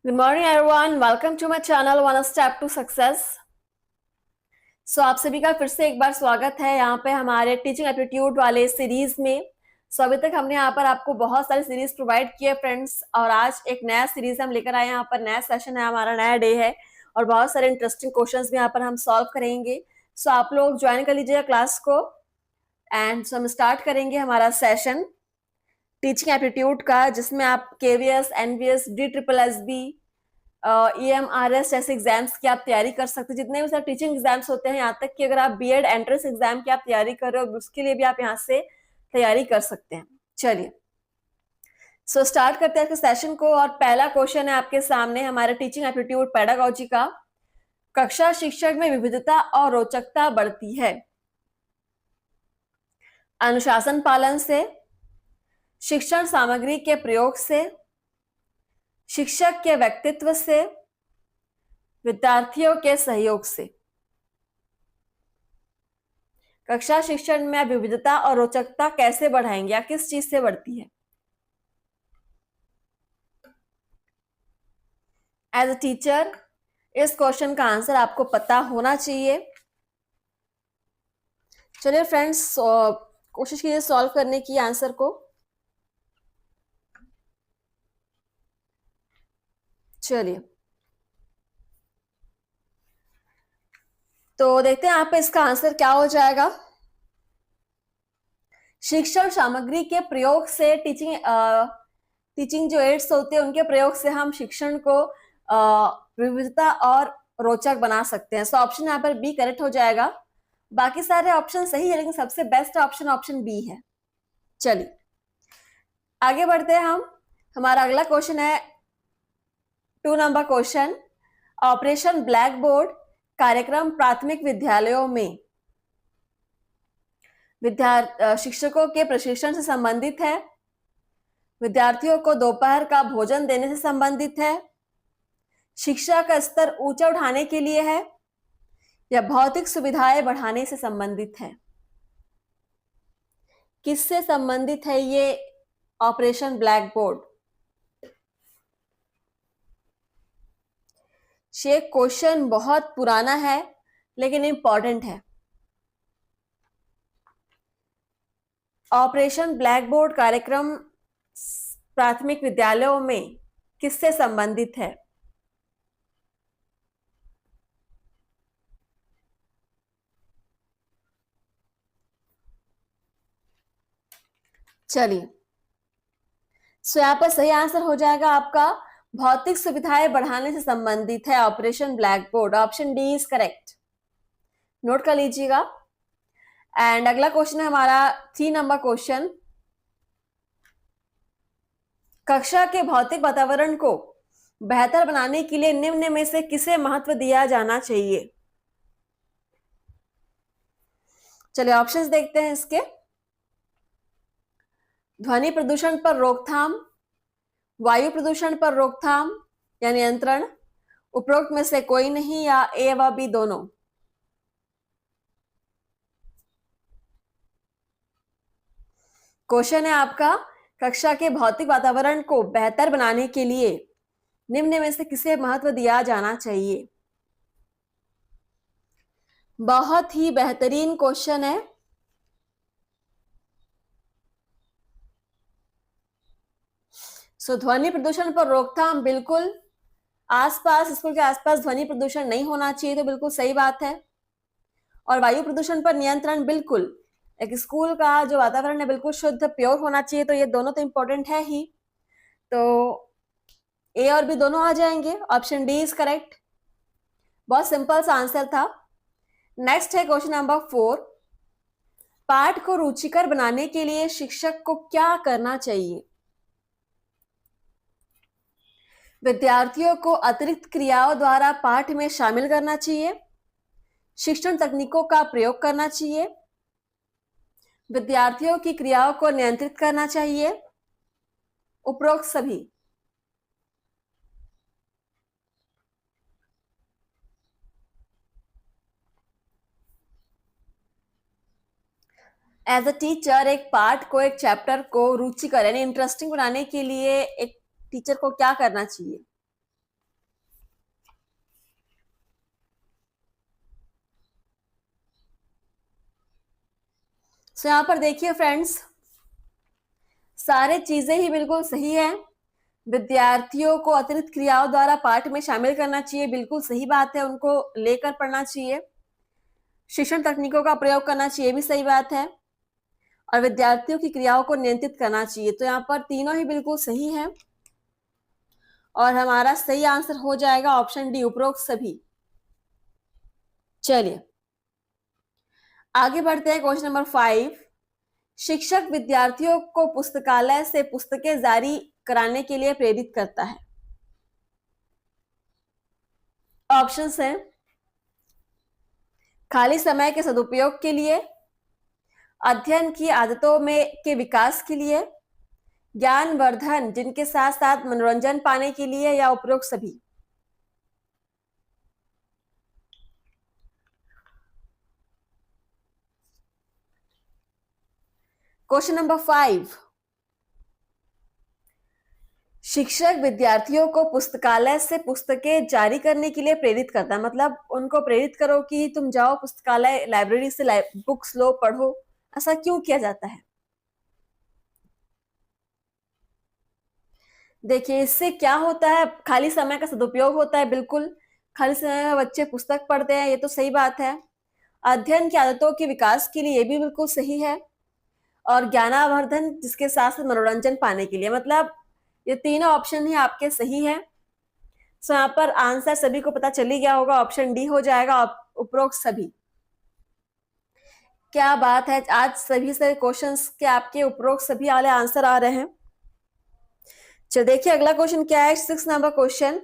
Good morning everyone. Welcome to my channel One Step to Success. आप सभी का फिर से एक बार स्वागत है यहाँ पे हमारे टीचिंग एप्टीट्यूड वाले सीरीज में। अभी तक हमने यहाँ पर आपको बहुत सारी सीरीज प्रोवाइड किए फ्रेंड्स, और आज एक नया सीरीज हम लेकर आए। यहाँ पर नया सेशन है, हमारा नया डे है और बहुत सारे इंटरेस्टिंग क्वेश्चंस भी यहाँ पर हम सॉल्व करेंगे। आप लोग ज्वाइन कर लीजिएगा क्लास को एंड हम स्टार्ट करेंगे हमारा सेशन टीचिंग एप्टीट्यूड का, जिसमें आप केवीएस, एनवीएस, DSSB, EMRS जैसे एग्जाम्स की आप तैयारी कर सकते हैं। जितने भी सारे टीचिंग एग्जाम्स होते हैं, यहाँ तक कि अगर आप बीएड एंट्रेंस एग्जाम की आप तैयारी कर रहे हो, उसके लिए भी आप यहाँ से तैयारी कर सकते हैं। चलिए स्टार्ट करते हैं सेशन को। और पहला क्वेश्चन है आपके सामने हमारे टीचिंग एप्टीट्यूड पेडागोजी का। कक्षा शिक्षण में विविधता और रोचकता बढ़ती है अनुशासन पालन से, शिक्षण सामग्री के प्रयोग से, शिक्षक के व्यक्तित्व से, विद्यार्थियों के सहयोग से। कक्षा शिक्षण में विविधता और रोचकता कैसे बढ़ाएंगे या किस चीज से बढ़ती है? एज अ टीचर इस क्वेश्चन का आंसर आपको पता होना चाहिए। चलिए फ्रेंड्स, कोशिश कीजिए सॉल्व करने की आंसर को। चलिए तो देखते हैं यहाँ पे इसका आंसर क्या हो जाएगा। शिक्षण सामग्री के प्रयोग से, टीचिंग जो एड्स होते हैं उनके प्रयोग से हम शिक्षण को विविधता और रोचक बना सकते हैं। ऑप्शन यहाँ पर बी करेक्ट हो जाएगा। बाकी सारे ऑप्शन सही है, लेकिन सबसे बेस्ट ऑप्शन बी है। चलिए आगे बढ़ते हैं हम। हमारा अगला क्वेश्चन है 2 number question. Operation black board कार्यक्रम प्राथमिक विद्यालयों में शिक्षकों के प्रशिक्षण से संबंधित है, विद्यार्थियों को दोपहर का भोजन देने से संबंधित है, शिक्षा का स्तर ऊंचा उठाने के लिए है, या भौतिक सुविधाएं बढ़ाने से संबंधित है? किससे संबंधित है ये ऑपरेशन ब्लैक बोर्ड? ये क्वेश्चन बहुत पुराना है लेकिन इंपॉर्टेंट है। ऑपरेशन ब्लैक बोर्ड कार्यक्रम प्राथमिक विद्यालयों में किससे संबंधित है? चलिए यहाँ पर सही आंसर हो जाएगा आपका भौतिक सुविधाएं बढ़ाने से संबंधित है operation black board. Option D is correct, note कर लीजिएगा। एंड अगला क्वेश्चन है हमारा 3 नंबर क्वेश्चन। कक्षा के भौतिक वातावरण को बेहतर बनाने के लिए निम्न में से किसे महत्व दिया जाना चाहिए? चलिए ऑप्शंस देखते हैं इसके। ध्वनि प्रदूषण पर रोकथाम, वायु प्रदूषण पर रोकथाम या नियंत्रण, उपरोक्त में से कोई नहीं, या ए व बी दोनों? क्वेश्चन है आपका कक्षा के भौतिक वातावरण को बेहतर बनाने के लिए निम्न में से किसे महत्व दिया जाना चाहिए? बहुत ही बेहतरीन क्वेश्चन है। ध्वनि प्रदूषण पर रोकथाम, बिल्कुल आसपास, स्कूल के आसपास ध्वनि प्रदूषण नहीं होना चाहिए, तो बिल्कुल सही बात है। और वायु प्रदूषण पर नियंत्रण, बिल्कुल एक स्कूल का जो वातावरण है बिल्कुल शुद्ध प्योर होना चाहिए, तो ये दोनों तो इंपॉर्टेंट है ही। तो ए और बी दोनों आ जाएंगे। Option D is correct. बहुत सिंपल सा आंसर था। नेक्स्ट है क्वेश्चन नंबर 4। पाठ को रुचिकर बनाने के लिए शिक्षक को क्या करना चाहिए? विद्यार्थियों को अतिरिक्त क्रियाओं द्वारा पाठ में शामिल करना चाहिए, शिक्षण तकनीकों का प्रयोग करना चाहिए, विद्यार्थियों की क्रियाओं को नियंत्रित करना चाहिए, उपरोक्त सभी? एज अ टीचर एक पाठ को, एक चैप्टर को रुचिकर यानी इंटरेस्टिंग बनाने के लिए एक टीचर को क्या करना चाहिए? सो यहाँ पर देखिए फ्रेंड्स, सारे चीजें ही बिल्कुल सही है। विद्यार्थियों को अतिरिक्त क्रियाओं द्वारा पाठ में शामिल करना चाहिए, बिल्कुल सही बात है, उनको लेकर पढ़ना चाहिए। शिक्षण तकनीकों का प्रयोग करना चाहिए, भी सही बात है। और विद्यार्थियों की क्रियाओं को नियंत्रित करना चाहिए। तो यहाँ पर तीनों ही बिल्कुल सही है और हमारा सही आंसर हो जाएगा ऑप्शन डी, उपरोक्त सभी। चलिए आगे बढ़ते हैं। क्वेश्चन नंबर 5, शिक्षक विद्यार्थियों को पुस्तकालय से पुस्तकें जारी कराने के लिए प्रेरित करता है। ऑप्शंस हैं खाली समय के सदुपयोग के लिए, अध्ययन की आदतों में के विकास के लिए, ज्ञानवर्धन जिनके साथ साथ मनोरंजन पाने के लिए, या उपरोक्त सभी। क्वेश्चन नंबर 5, शिक्षक विद्यार्थियों को पुस्तकालय से पुस्तकें जारी करने के लिए प्रेरित करता है। मतलब उनको प्रेरित करो कि तुम जाओ पुस्तकालय, लाइब्रेरी से बुक्स लो, पढ़ो। ऐसा क्यों किया जाता है? देखिए इससे क्या होता है, खाली समय का सदुपयोग होता है। बिल्कुल खाली समय में बच्चे पुस्तक पढ़ते हैं, ये तो सही बात है। अध्ययन की आदतों के विकास के लिए, ये भी बिल्कुल सही है। और ज्ञानावर्धन जिसके साथ साथ मनोरंजन पाने के लिए, मतलब ये तीनों ऑप्शन ही आपके सही है। सो यहाँ पर आंसर सभी को पता चल ही गया होगा, ऑप्शन डी हो जाएगा, उपरोक्त सभी। क्या बात है, आज सभी से क्वेश्चंस के आपके उपरोक्त सभी वाले आंसर आ रहे हैं। चलो देखिए अगला क्वेश्चन क्या है, 6 नंबर क्वेश्चन।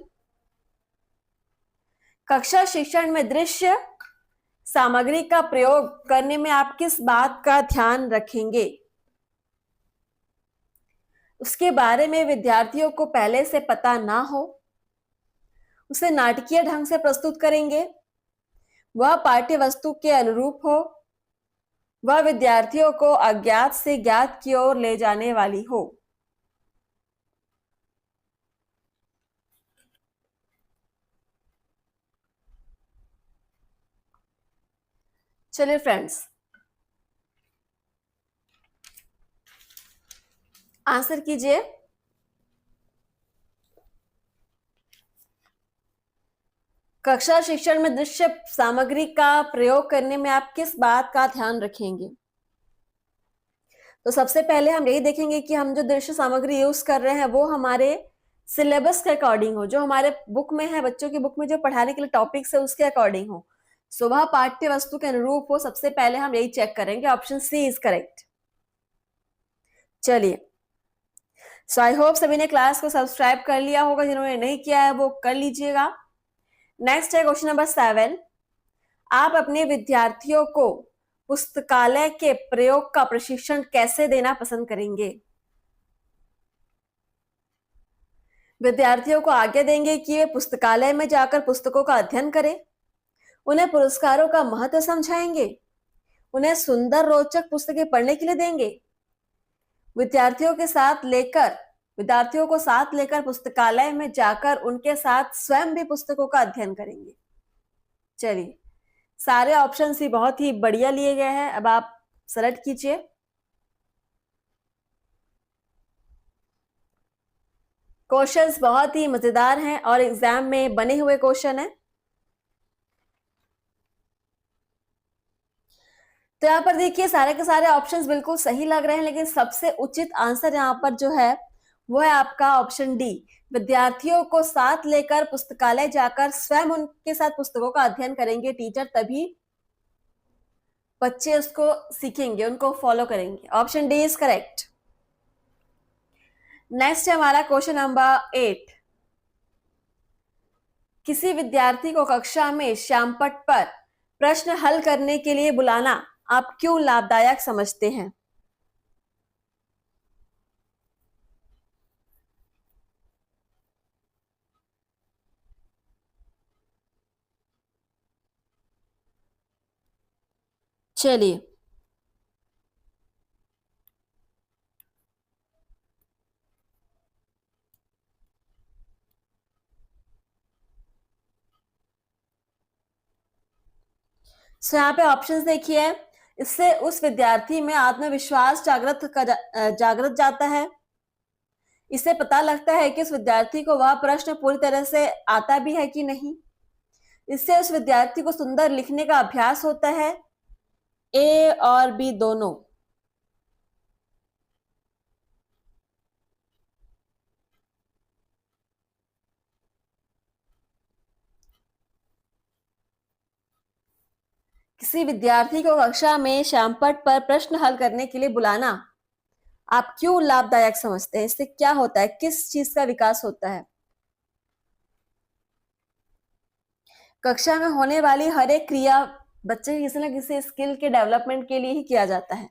कक्षा शिक्षण में दृश्य सामग्री का प्रयोग करने में आप किस बात का ध्यान रखेंगे? उसके बारे में विद्यार्थियों को पहले से पता ना हो, उसे नाटकीय ढंग से प्रस्तुत करेंगे, वह पाठ्य वस्तु के अनुरूप हो, वह विद्यार्थियों को अज्ञात से ज्ञात की ओर ले जाने वाली हो। चलिए फ्रेंड्स आंसर कीजिए। कक्षा शिक्षण में दृश्य सामग्री का प्रयोग करने में आप किस बात का ध्यान रखेंगे? तो सबसे पहले हम यही देखेंगे कि हम जो दृश्य सामग्री यूज कर रहे हैं वो हमारे सिलेबस के अकॉर्डिंग हो, जो हमारे बुक में है, बच्चों की बुक में जो पढ़ाने के लिए टॉपिक्स है उसके अकॉर्डिंग हो, सुबह पाठ्य वस्तु के अनुरूप हो। सबसे पहले हम यही चेक करेंगे, ऑप्शन सी इज करेक्ट। चलिए सो आई होप सभी ने क्लास को सब्सक्राइब कर लिया होगा, जिन्होंने नहीं किया है वो कर लीजिएगा। नेक्स्ट है क्वेश्चन नंबर 7, आप अपने विद्यार्थियों को पुस्तकालय के प्रयोग का प्रशिक्षण कैसे देना पसंद करेंगे? विद्यार्थियों को आज्ञा देंगे कि वे पुस्तकालय में जाकर पुस्तकों का अध्ययन करें, उन्हें पुरस्कारों का महत्व समझाएंगे, उन्हें सुंदर रोचक पुस्तकें पढ़ने के लिए देंगे, विद्यार्थियों को साथ लेकर पुस्तकालय में जाकर उनके साथ स्वयं भी पुस्तकों का अध्ययन करेंगे। चलिए सारे ऑप्शन ही बहुत ही बढ़िया लिए गए हैं, अब आप सेलेक्ट कीजिए। क्वेश्चंस बहुत ही मजेदार हैं और एग्जाम में बने हुए क्वेश्चन हैं। तो यहाँ पर देखिए सारे के सारे ऑप्शंस बिल्कुल सही लग रहे हैं, लेकिन सबसे उचित आंसर यहाँ पर जो है वो है आपका ऑप्शन डी, विद्यार्थियों को साथ लेकर पुस्तकालय जाकर स्वयं उनके साथ पुस्तकों का अध्ययन करेंगे टीचर, तभी बच्चे उसको सीखेंगे, उनको फॉलो करेंगे। Option D is correct. Next है हमारा क्वेश्चन नंबर 8, किसी विद्यार्थी को कक्षा में श्यामपट्ट पर प्रश्न हल करने के लिए बुलाना आप क्यों लाभदायक समझते हैं? चलिए सो यहाँ पे ऑप्शंस देखिए, इससे उस विद्यार्थी में आत्मविश्वास जागृत जाता है। इससे पता लगता है कि उस विद्यार्थी को वह प्रश्न पूरी तरह से आता भी है कि नहीं। इससे उस विद्यार्थी को सुंदर लिखने का अभ्यास होता है। ए और बी दोनों। किसी विद्यार्थी को कक्षा में श्यामपट्ट पर प्रश्न हल करने के लिए बुलाना आप क्यों लाभदायक समझते हैं? इससे क्या होता है, किस चीज का विकास होता है? कक्षा में होने वाली हर एक क्रिया बच्चे की किसी न किसी स्किल के डेवलपमेंट के लिए ही किया जाता है।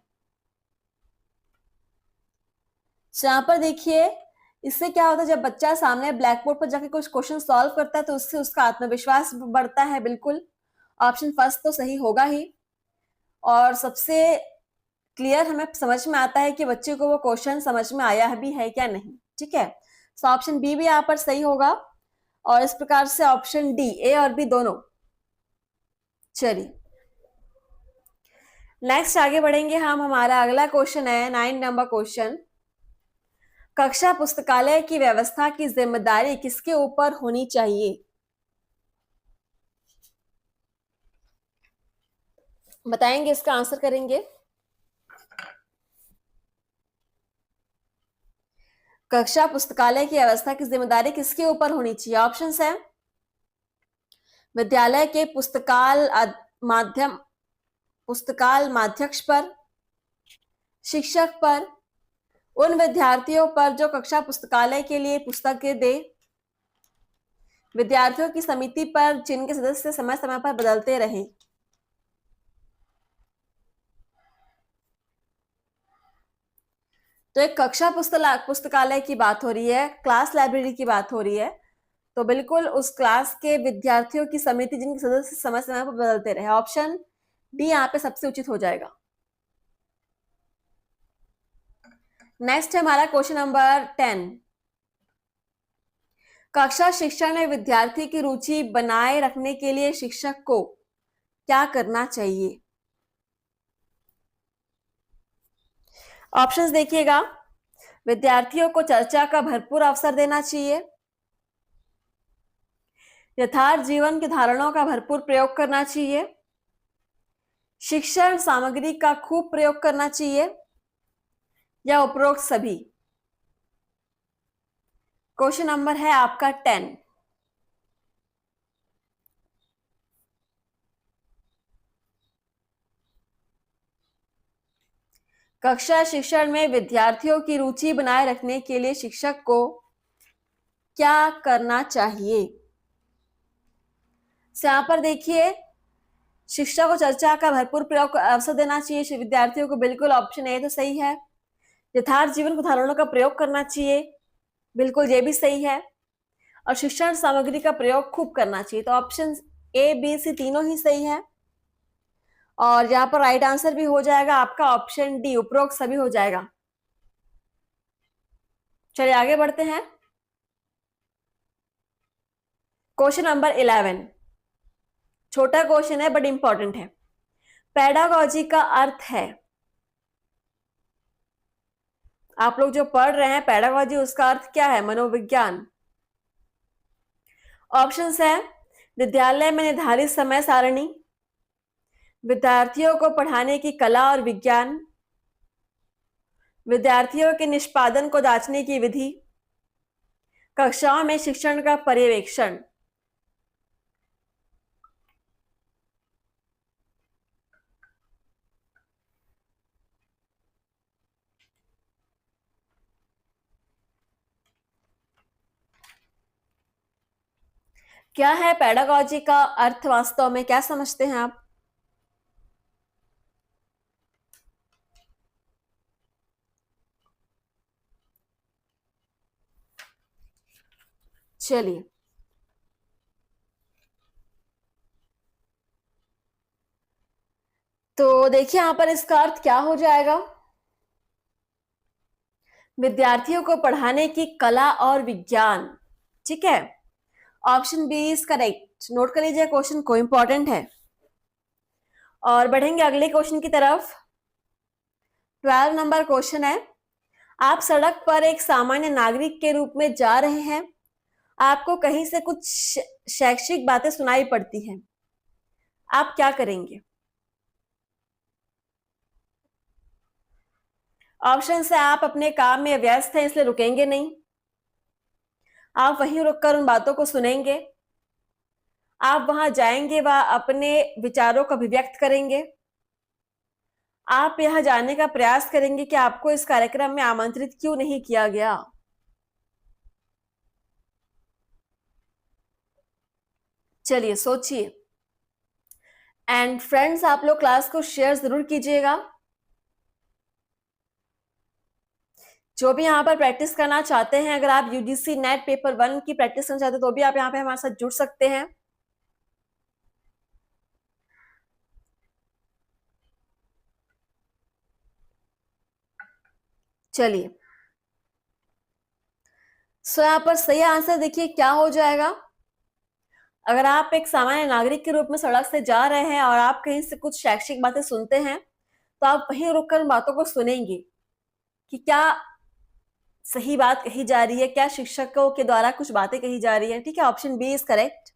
यहाँ पर देखिए, इससे क्या होता है, जब बच्चा सामने ब्लैक बोर्ड पर जाके कुछ क्वेश्चन सॉल्व करता है तो उससे उसका आत्मविश्वास बढ़ता है। बिल्कुल ऑप्शन फर्स्ट तो सही होगा ही। और सबसे क्लियर हमें समझ में आता है कि बच्चे को वो क्वेश्चन समझ में आया भी है क्या नहीं। ठीक है, तो ऑप्शन बी भी यहाँ पर सही होगा। और इस प्रकार से ऑप्शन डी, ए और बी दोनों। चलिए नेक्स्ट आगे बढ़ेंगे हम। हमारा अगला क्वेश्चन है 9 नंबर क्वेश्चन। कक्षा पुस्तकालय की व्यवस्था की जिम्मेदारी किसके ऊपर होनी चाहिए? बताएंगे, इसका आंसर करेंगे। कक्षा पुस्तकालय की व्यवस्था की जिम्मेदारी किसके ऊपर होनी चाहिए? ऑप्शंस है विद्यालय के पुस्तकाल माध्यक्ष पर, शिक्षक पर, उन विद्यार्थियों पर जो कक्षा पुस्तकालय के लिए पुस्तकें दे, विद्यार्थियों की समिति पर जिनके सदस्य समय समय पर बदलते रहे। तो एक कक्षा पुस्तकालय की बात हो रही है, क्लास लाइब्रेरी की बात हो रही है, तो बिल्कुल उस क्लास के विद्यार्थियों की समिति जिनके सदस्य समय समय पर बदलते रहे। ऑप्शन डी यहाँ पे सबसे उचित हो जाएगा। नेक्स्ट है हमारा क्वेश्चन नंबर 10। कक्षा शिक्षण में विद्यार्थी की रुचि बनाए रखने के लिए शिक्षक को क्या करना चाहिए? ऑप्शंस देखिएगा। विद्यार्थियों को चर्चा का भरपूर अवसर देना चाहिए, यथार्थ जीवन के धारणों का भरपूर प्रयोग करना चाहिए, शिक्षण सामग्री का खूब प्रयोग करना चाहिए, या उपरोक्त सभी। क्वेश्चन नंबर है आपका 10। कक्षा शिक्षण में विद्यार्थियों की रुचि बनाए रखने के लिए शिक्षक को क्या करना चाहिए? यहां पर देखिए, शिक्षा को चर्चा का भरपूर प्रयोग अवसर देना चाहिए विद्यार्थियों को। बिल्कुल ऑप्शन ए तो सही है। यथार्थ जीवन को धारणों का प्रयोग करना चाहिए, बिल्कुल ये भी सही है। और शिक्षण सामग्री का प्रयोग खूब करना चाहिए, तो ऑप्शन ए बी सी तीनों ही सही है। और यहाँ पर राइट आंसर भी हो जाएगा आपका ऑप्शन डी, उपरोक्त सभी हो जाएगा। चलिए आगे बढ़ते हैं। क्वेश्चन नंबर 11, छोटा क्वेश्चन है बट इंपॉर्टेंट है। पेडागॉजी का अर्थ है, आप लोग जो पढ़ रहे हैं पेडागॉजी, उसका अर्थ क्या है? मनोविज्ञान। ऑप्शंस है विद्यालय में निर्धारित समय सारणी, विद्यार्थियों को पढ़ाने की कला और विज्ञान, विद्यार्थियों के निष्पादन को जांचने की विधि, कक्षाओं में शिक्षण का पर्यवेक्षण। क्या है पेडागॉजी का अर्थ वास्तव में, क्या समझते हैं आप? चलिए तो देखिए यहां पर इसका अर्थ क्या हो जाएगा। विद्यार्थियों को पढ़ाने की कला और विज्ञान। ठीक है, option B is correct. Note कर लीजिए, क्वेश्चन को इंपॉर्टेंट है। और बढ़ेंगे अगले क्वेश्चन की तरफ। 12 नंबर क्वेश्चन है, आप सड़क पर एक सामान्य नागरिक के रूप में जा रहे हैं, आपको कहीं से कुछ शैक्षिक बातें सुनाई पड़ती हैं, आप क्या करेंगे? ऑप्शन है, आप अपने काम में व्यस्त हैं इसलिए रुकेंगे नहीं, आप वहीं रुककर उन बातों को सुनेंगे, आप वहां जाएंगे व अपने विचारों को अभिव्यक्त करेंगे, आप यहां जाने का प्रयास करेंगे कि आपको इस कार्यक्रम में आमंत्रित क्यों नहीं किया गया। चलिए सोचिए। एंड फ्रेंड्स, आप लोग क्लास को शेयर जरूर कीजिएगा। जो भी यहाँ पर प्रैक्टिस करना चाहते हैं, अगर आप यूजीसी नेट पेपर 1 की प्रैक्टिस करना चाहते हैं तो भी आप यहाँ पे हमारे साथ जुड़ सकते हैं। चलिए, सो यहाँ पर सही आंसर देखिए क्या हो जाएगा। अगर आप एक सामान्य नागरिक के रूप में सड़क से जा रहे हैं और आप कहीं से कुछ शैक्षिक बातें सुनते हैं, तो आप वहीं रुककर उन बातों को सुनेंगे कि क्या सही बात कही जा रही है, क्या शिक्षकों के द्वारा कुछ बातें कही जा रही है। ठीक है, ऑप्शन बी इज करेक्ट।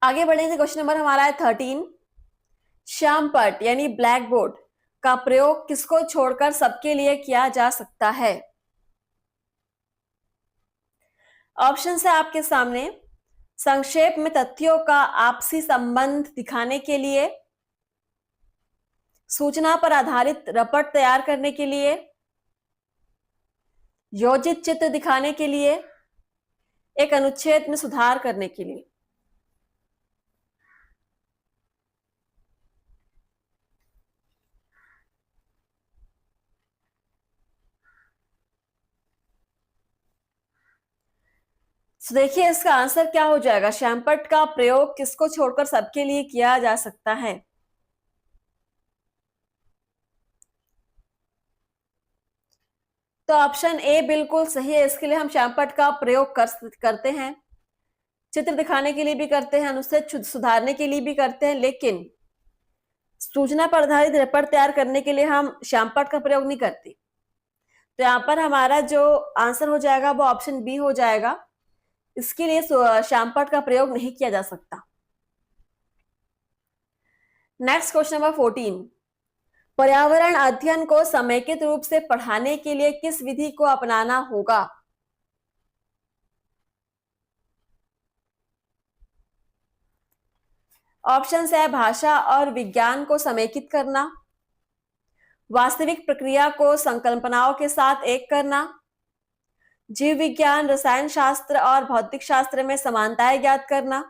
आगे बढ़ेंगे, क्वेश्चन नंबर हमारा है 13। श्यामपट्ट यानी ब्लैक बोर्ड का प्रयोग किसको छोड़कर सबके लिए किया जा सकता है? ऑप्शन है आपके सामने। संक्षेप में तथ्यों का आपसी संबंध दिखाने के लिए, सूचना पर आधारित रपट तैयार करने के लिए, योजित चित्र दिखाने के लिए, एक अनुच्छेद में सुधार करने के लिए। तो देखिए इसका आंसर क्या हो जाएगा। श्यामपट्ट का प्रयोग किसको छोड़कर सबके लिए किया जा सकता है? तो ऑप्शन ए बिल्कुल सही है। इसके लिए हम श्यामपट्ट का प्रयोग करते हैं, चित्र दिखाने के लिए भी करते हैं, अनुच्छेद सुधारने के लिए भी करते हैं, लेकिन सूचना पर आधारित रिपोर्ट तैयार करने के लिए हम श्यामपट्ट का प्रयोग नहीं करते। तो यहाँ पर हमारा जो आंसर हो जाएगा वो ऑप्शन बी हो जाएगा। इसके लिए श्यामपट्ट का प्रयोग नहीं किया जा सकता। Next question number 14। पर्यावरण अध्ययन को समेकित रूप से पढ़ाने के लिए किस विधि को अपनाना होगा? ऑप्शन है भाषा और विज्ञान को समेकित करना, वास्तविक प्रक्रिया को संकल्पनाओं के साथ एक करना, जीव विज्ञान, रसायन शास्त्र और भौतिक शास्त्र में समानताएं ज्ञात करना,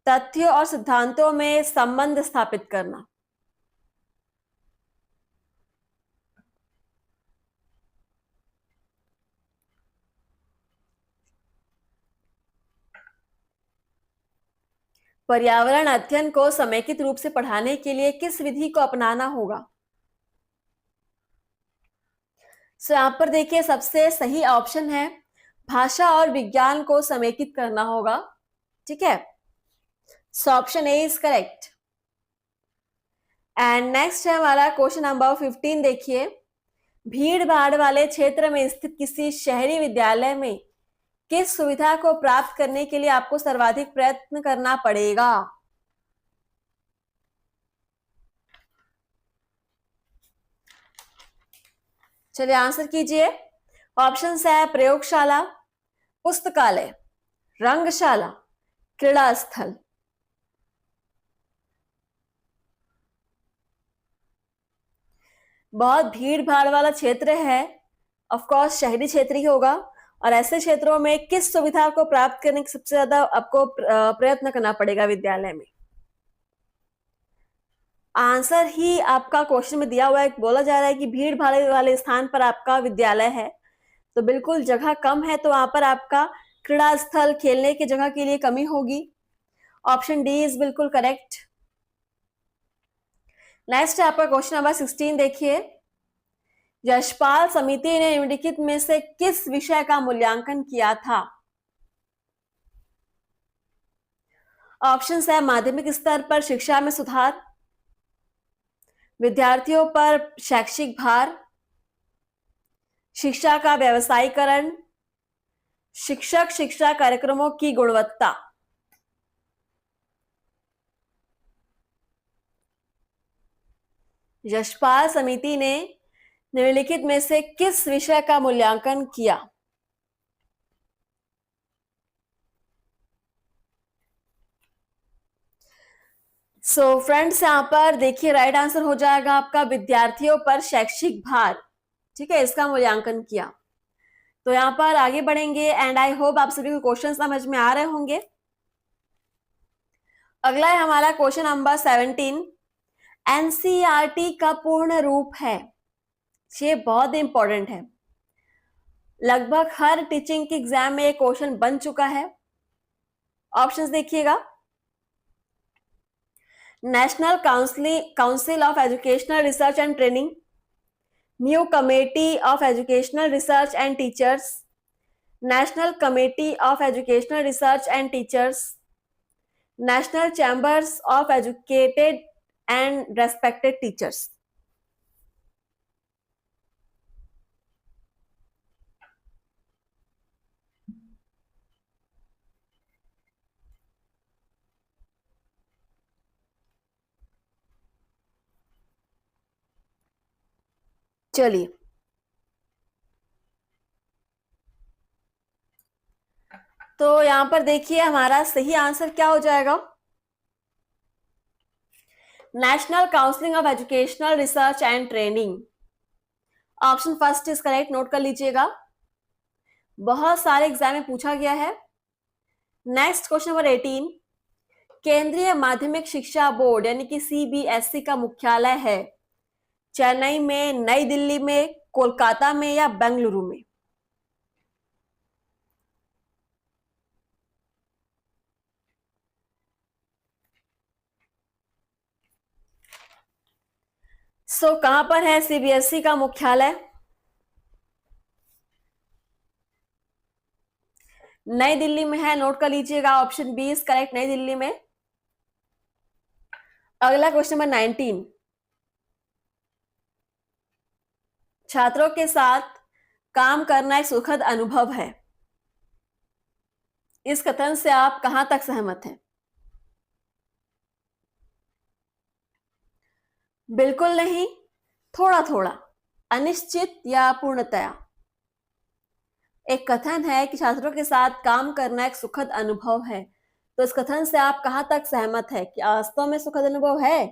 तथ्यों और सिद्धांतों में संबंध स्थापित करना। पर्यावरण अध्ययन को समेकित रूप से पढ़ाने के लिए किस विधि को अपनाना होगा? सो यहां पर देखिए सबसे सही ऑप्शन है भाषा और विज्ञान को समेकित करना होगा। ठीक है, so option A is correct. And next है हमारा क्वेश्चन नंबर 15। देखिए, भीड़ भाड़ वाले क्षेत्र में स्थित किसी शहरी विद्यालय में किस सुविधा को प्राप्त करने के लिए आपको सर्वाधिक प्रयत्न करना पड़ेगा? चलिए आंसर कीजिए। ऑप्शन है प्रयोगशाला, पुस्तकालय, रंगशाला, क्रीड़ा स्थल। बहुत भीड़ भाड़ वाला क्षेत्र है, ऑफ कोर्स शहरी क्षेत्र ही होगा, और ऐसे क्षेत्रों में किस सुविधा को प्राप्त करने की सबसे ज्यादा आपको प्रयत्न करना पड़ेगा विद्यालय में? आंसर ही आपका क्वेश्चन में दिया हुआ है, बोला जा रहा है कि भीड़ भाड़ वाले स्थान पर आपका विद्यालय है, तो बिल्कुल जगह कम है, तो वहां पर आपका क्रीड़ा स्थल, खेलने की जगह के लिए कमी होगी। ऑप्शन डी इज बिल्कुल करेक्ट। नेक्स्ट है आपका क्वेश्चन नंबर 16। देखिए, यशपाल समिति ने निम्नलिखित में से किस विषय का मूल्यांकन किया था? ऑप्शंस है माध्यमिक स्तर पर शिक्षा में सुधार, विद्यार्थियों पर शैक्षिक भार, शिक्षा का व्यवसायीकरण, शिक्षक शिक्षा कार्यक्रमों की गुणवत्ता। यशपाल समिति ने निम्नलिखित में से किस विषय का मूल्यांकन किया? सो फ्रेंड्स, यहां पर देखिए राइट आंसर हो जाएगा आपका विद्यार्थियों पर शैक्षिक भार। ठीक है, इसका मूल्यांकन किया। तो यहां पर आगे बढ़ेंगे एंड आई होप आप सभी को क्वेश्चन समझ में आ रहे होंगे। अगला है हमारा क्वेश्चन नंबर 17। एनसीईआरटी का पूर्ण रूप है। ये बहुत इंपॉर्टेंट है, लगभग हर टीचिंग के एग्जाम में ये क्वेश्चन बन चुका है। ऑप्शंस देखिएगा। National council of educational research and training, new committee of educational research and teachers, national committee of educational research and teachers, national chambers of educated and respected teachers. चलिए, तो यहां पर देखिए हमारा सही आंसर क्या हो जाएगा। National counselling of educational research and training, option first is correct, note कर लीजिएगा। बहुत सारे एग्जाम में पूछा गया है। Next question number 18। केंद्रीय माध्यमिक शिक्षा बोर्ड यानी कि सीबीएसई का मुख्यालय है चेन्नई में, नई दिल्ली में, कोलकाता में या बेंगलुरु में? सो कहां पर है सीबीएसई का मुख्यालय? नई दिल्ली में है, नोट कर लीजिएगा। ऑप्शन बी इज करेक्ट, नई दिल्ली में। अगला क्वेश्चन नंबर 19। छात्रों के साथ काम करना एक सुखद अनुभव है। इस कथन से आप कहां तक सहमत हैं? बिल्कुल नहीं, थोड़ा थोड़ा, अनिश्चित या पूर्णतया? एक कथन है कि छात्रों के साथ काम करना एक सुखद अनुभव है, तो इस कथन से आप कहां तक सहमत है कि वास्तव में सुखद अनुभव है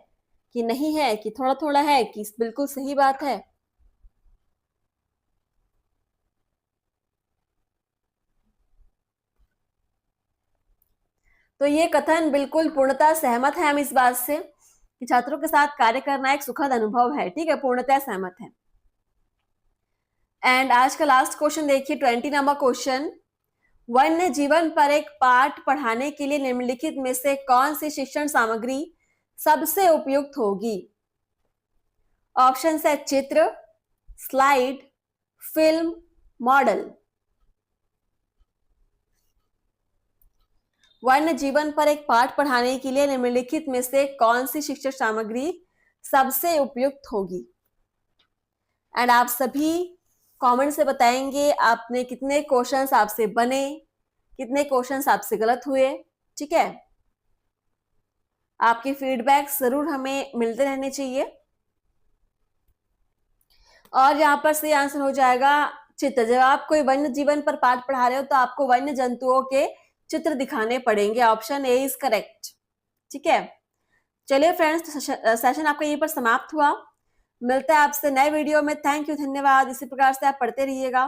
कि नहीं है, कि थोड़ा थोड़ा है, कि बिल्कुल सही बात है? तो ये कथन बिल्कुल पूर्णतः सहमत है हम इस बात से कि छात्रों के साथ कार्य करना एक सुखद अनुभव है। ठीक है, पूर्णतः सहमत है। एंड आज का लास्ट क्वेश्चन देखिए, 20 नंबर क्वेश्चन। वन्य जीवन पर एक पाठ पढ़ाने के लिए निम्नलिखित में से कौन सी शिक्षण सामग्री सबसे उपयुक्त होगी? ऑप्शन है चित्र, स्लाइड, फिल्म, मॉडल। वन्य जीवन पर एक पाठ पढ़ाने के लिए निम्नलिखित में से कौन सी शिक्षण सामग्री सबसे उपयुक्त होगी? एंड आप सभी कमेंट से बताएंगे आपने कितने क्वेश्चंस आपसे बने, कितने क्वेश्चंस आपसे गलत हुए। ठीक है, आपके फीडबैक जरूर हमें मिलते रहने चाहिए। और यहां पर सही आंसर हो जाएगा चित्र। जब आप कोई वन्य जीवन पर पाठ पढ़ा रहे हो तो आपको वन्य जंतुओं के चित्र दिखाने पड़ेंगे। Option A is correct. ठीक है, चलिए फ्रेंड्स, सेशन आपका यहीं पर समाप्त हुआ। मिलता है आपसे नए वीडियो में। थैंक यू, धन्यवाद। इसी प्रकार से आप पढ़ते रहिएगा।